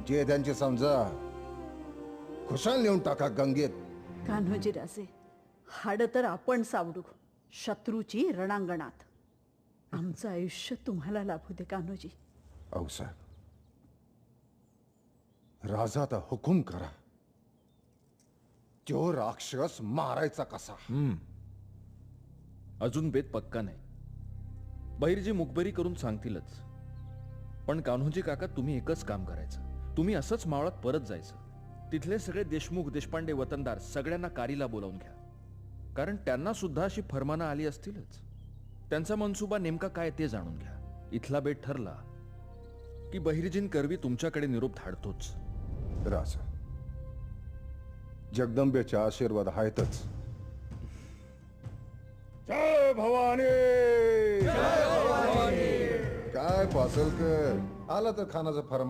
जे त्यांचे समजा खुशाल नेऊन टाका गंगेत. कान्होजी राजे, हाड तर आपण सावडू शत्रूची रणांगणात. आमचं आयुष्य तुम्हाला लाभू दे कान्होजी. अहो साहेब, राजाचा हुकूम करा. तो राक्षस मारायचा कसा? अजून बेत पक्का नाही. बहिर्जी मुखबरी करून सांगतीलच. पण कान्होजी काका, तुम्ही एकच काम करायचं. तुम्ही असंच मावळात परत जायचं. तिथले सगळे देशमुख देशपांडे वतनदार सगळ्यांना कारीला बोलावून घ्या. कारण त्यांना सुद्धा अशी फरमानं आली असतीलच. त्यांचा मनसुबा नेमका काय ते जाणून घ्या. इथला बेट ठरला की बहिर्जीन करवी तुमच्याकडे निरोप धाडतोच. राजा, जगदंबेचा आशीर्वाद आहेतच. जय भवानी. काय पासलकर आला तर खानाचा फरमा